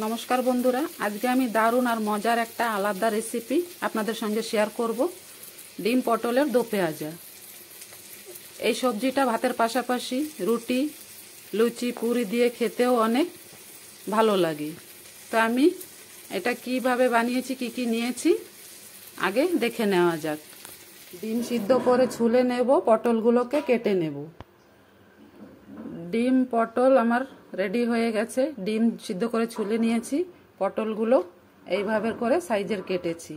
নমস্কার বন্ধুরা, আজকে আমি দারুণ আর মজার একটা আলাদা রেসিপি আপনাদের সঙ্গে শেয়ার করব। ডিম পটলের দো পেঁয়াজা। এই সবজিটা ভাতের পাশাপাশি রুটি, লুচি, পুরি দিয়ে খেতেও অনেক ভালো লাগে। তো আমি এটা কিভাবে বানিয়েছি, কি নিয়েছি আগে দেখে নেওয়া যাক। ডিম সিদ্ধ করে ছুলে নেব, পটলগুলোকে কেটে নেব। ডিম পটল আমার রেডি হয়ে গেছে। ডিম সিদ্ধ করে ছুলে নিয়েছি, পটলগুলো এইভাবে করে সাইজের কেটেছি।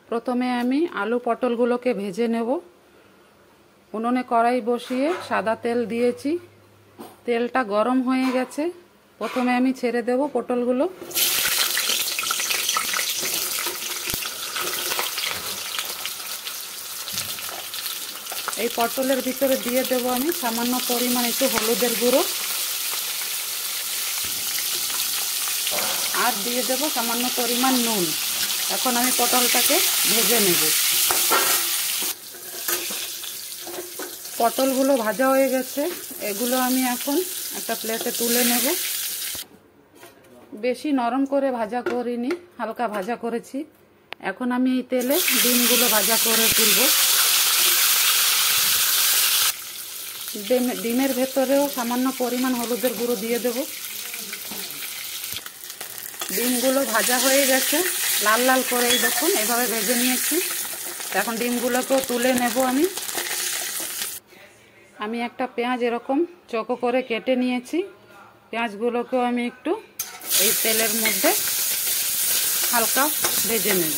প্রথমে আমি আলু পটলগুলোকে ভেজে নেব। উনুনে কড়াই বসিয়ে সাদা তেল দিয়েছি, তেলটা গরম হয়ে গেছে। প্রথমে আমি ছেড়ে দেব পটলগুলো। এই পটলের ভিতরে দিয়ে দেব আমি সামান্য পরিমাণ একটু হলুদের গুঁড়ো, আর দিয়ে দেব সামান্য পরিমাণ নুন। এখন আমি পটলটাকে ভেজে নেব। পটলগুলো ভাজা হয়ে গেছে, এগুলো আমি এখন একটা প্লেটে তুলে নেব। বেশি নরম করে ভাজা করিনি, হালকা ভাজা করেছি। এখন আমি এই তেলে ডিমগুলো ভাজা করে তুলব। ডিমের ভেতরেও সামান্য পরিমাণ হলুদের গুঁড়ো দিয়ে দেব। ডিমগুলো ভাজা হয়ে গেছে, লাল লাল করে এই দেখুন এইভাবে ভেজে নিয়েছি। এখন ডিমগুলোকেও তুলে নেব। আমি একটা পেঁয়াজ এরকম চৌকো করে কেটে নিয়েছি। পেঁয়াজগুলোকেও আমি একটু এই তেলের মধ্যে হালকা ভেজে নেব।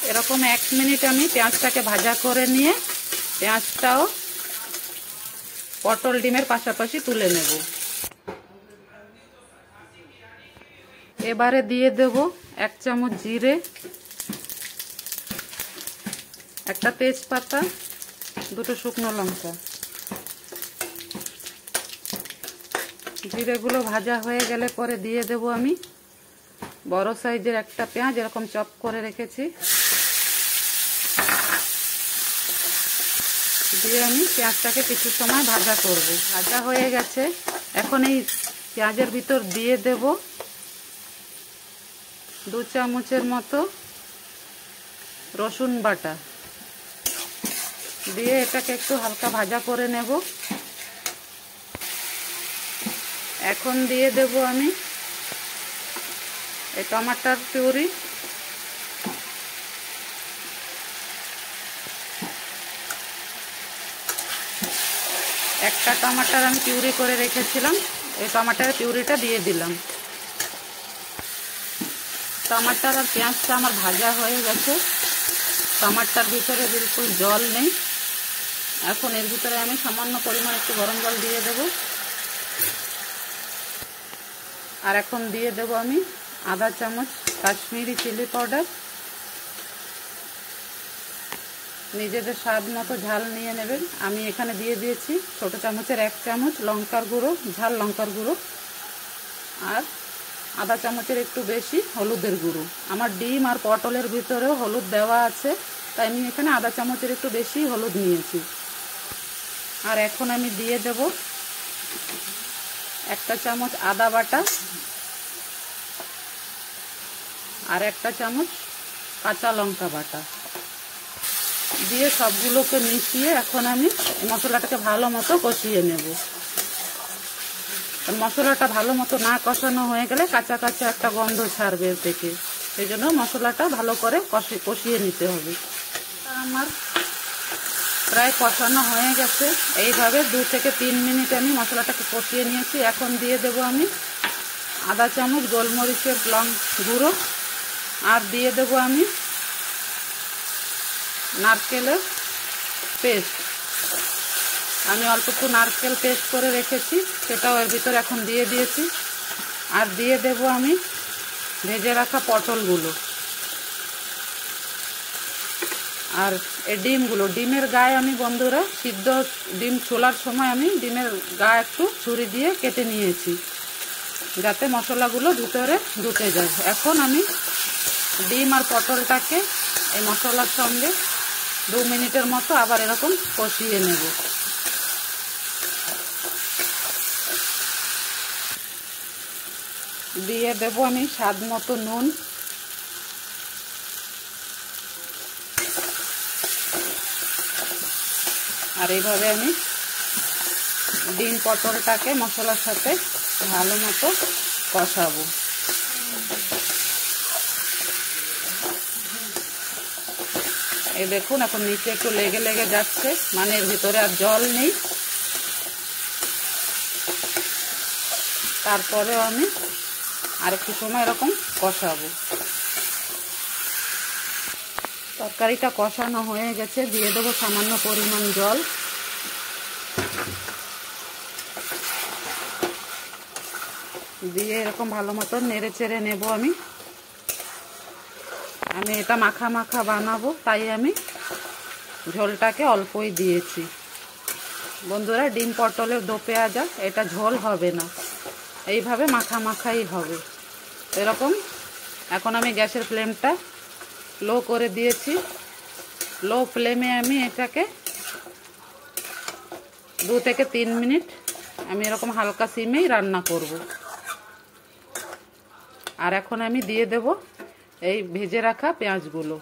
এরকম 1 মিনিট আমি পেঁয়াজটাকে ভাজা করে নিয়ে পেঁয়াজটাও পটল ডিমের পাশাপাশি তুলে নেব। এবারে দিয়ে দেব 1 চামচ জিরে, একটা তেজপাতা, 2টো শুকনো লঙ্কা। জিরেগুলো ভাজা হয়ে গেলে পরে দিয়ে দেব আমি বড় সাইজের একটা পেঁয়াজ এরকম চপ করে রেখেছি। দিয়ে আমি পেঁয়াজটাকে কিছু সময় ভাজা করব। ভাজা হয়ে গেছে, এখন এই পেঁয়াজের ভিতর দিয়ে দেব 2 চামচের মতো রসুন বাটা। দিয়ে এটাকে একটু হালকা ভাজা করে নেব। এখন দিয়ে দেব আমি এই টমাটার পিউরি। একটা টমাটার আমি পিউরি করে রেখেছিলাম, এই টমাটারের পিউরিটা দিয়ে দিলাম। টমাটার আর পেঁয়াজটা আমার ভাজা হয়ে গেছে। টমাটার ভিতরে বিলকুল জল নেই। এখন এর ভিতরে আমি সামান্য পরিমাণ একটু গরম জল দিয়ে দেব। আর এখন দিয়ে দেব আমি আধা চামচ কাশ্মীরি চিলি পাউডার। নিজেদের স্বাদ মতো ঝাল নিয়ে নেবেন। আমি এখানে দিয়ে দিয়েছি ছোট চামচের 1 চামচ লঙ্কার গুঁড়ো, ঝাল লঙ্কার গুঁড়ো, আর আধা চামচের একটু বেশি হলুদের গুঁড়ো। আমার ডিম আর পটলের ভিতরেও হলুদ দেওয়া আছে, তাই আমি এখানে আধা চামচের একটু বেশি হলুদ নিয়েছি। আর এখন আমি দিয়ে দেব 1 চামচ আদা বাটা, আর 1 চামচ কাঁচা লঙ্কা বাটা। দিয়ে সবগুলোকে মিশিয়ে এখন আমি মশলাটাকে ভালো মতো কষিয়ে নেব। মশলাটা ভালো মতো না কষানো হয়ে গেলে কাঁচা কাঁচা একটা গন্ধ ছাড়বে এর থেকে। সেই জন্য মশলাটা ভালো করে কষিয়ে নিতে হবে। আমার প্রায় কষানো হয়ে গেছে। এইভাবে 2 থেকে 3 মিনিট আমি মশলাটাকে কষিয়ে নিয়েছি। এখন দিয়ে দেব আমি আধা চামচ গোলমরিচের গুঁড়ো, আর দিয়ে দেব আমি নারকেলের পেস্ট। আমি অল্প একটু নারকেল পেস্ট করে রেখেছি, সেটাও এর ভিতরে এখন দিয়ে দিয়েছি। আর দিয়ে দেব আমি ভেজে রাখা পটলগুলো, আর এই ডিমগুলো। ডিমের গায়ে আমি বন্ধুরা সিদ্ধ ডিম ছোলার সময় আমি ডিমের গায়ে একটু ছুরি দিয়ে কেটে নিয়েছি, যাতে মশলাগুলো ভিতরে ঢুকে যায়। এখন আমি ডিম আর পটলটাকে এই মশলার সঙ্গে 2 মিনিটের মতো আবার এরকম কষিয়ে নেব। দিয়ে দেব আমি স্বাদ মতো নুন, আর এইভাবে আমি ডিম পটলটাকে মশলার সাথে ভালো মতো কষাবো। এই দেখুন এখন নিচে একটু লেগে লেগে যাচ্ছে, মানে এর ভিতরে আর জল নেই। তারপরেও আমি আর একটু সময় এরকম কষাবো। তরকারিটা কষানো হয়ে গেছে, দিয়ে দেবো সামান্য পরিমাণ জল। দিয়ে এরকম ভালো মতো নেড়ে চেড়ে নেব। আমি এটা মাখা মাখা বানাবো, তাই আমি ঝোলটাকে অল্পই দিয়েছি। বন্ধুরা, ডিম পটলের দো পেঁয়াজা এটা ঝোল হবে না, এইভাবে মাখা মাখাই হবে এরকম। এখন আমি গ্যাসের ফ্লেমটা লো করে দিয়েছি। লো ফ্লেমে আমি এটাকে 2 থেকে 3 মিনিট আমি এরকম হালকা সিমেই রান্না করব। আর এখন আমি দিয়ে দেব এই ভেজে রাখা পেঁয়াজগুলো।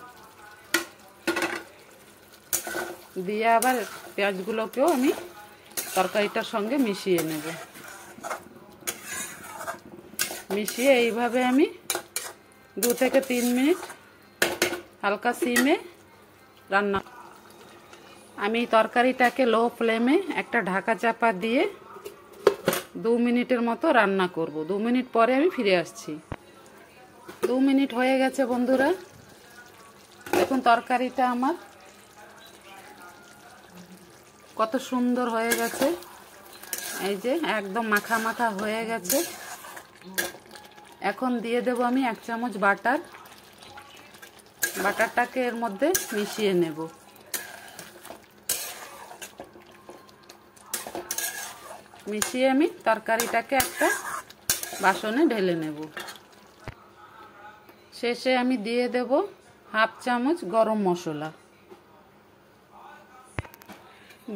দিয়ে আবার পেঁয়াজগুলোকেও আমি তরকারিটার সঙ্গে মিশিয়ে নেব। মিশিয়ে এইভাবে আমি 2 থেকে 3 মিনিট হালকা সিমে রান্না। আমি তরকারিটাকে লো ফ্লেমে একটা ঢাকা চাপা দিয়ে 2 মিনিটের মতো রান্না করব। 2 মিনিট পরে আমি ফিরে আসছি। 2 মিনিট হয়ে গেছে বন্ধুরা, দেখুন তরকারিটা আমার কত সুন্দর হয়ে গেছে। এই যে একদম মাখা মাখা হয়ে গেছে। এখন দিয়ে দেব আমি 1 চামচ বাটার। বাটারটাকে এর মধ্যে মিশিয়ে নেব। মিশিয়ে আমি তরকারিটাকে একটা বাসনে ঢেলে নেব। শেষে আমি দিয়ে দেব 1/2 চামচ গরম মশলা।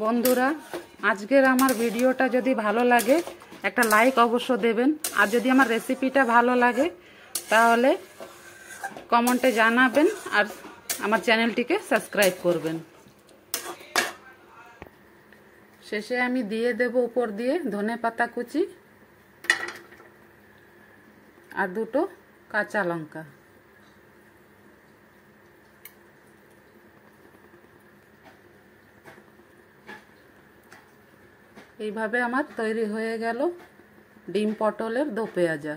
বন্ধুরা, আজকের আমার ভিডিওটা যদি ভালো লাগে একটা লাইক অবশ্য দেবেন। আর যদি আমার রেসিপিটা ভালো লাগে তাহলে কমেন্টে জানাবেন আর আমার চ্যানেলটিকে সাবস্ক্রাইব করবেন। শেষে আমি দিয়ে দেব উপর দিয়ে ধনেপাতা কুচি আর 2টো কাঁচা লঙ্কা। এইভাবে আমার তৈরি হয়ে গেল ডিম পটলের দো পেঁয়াজা।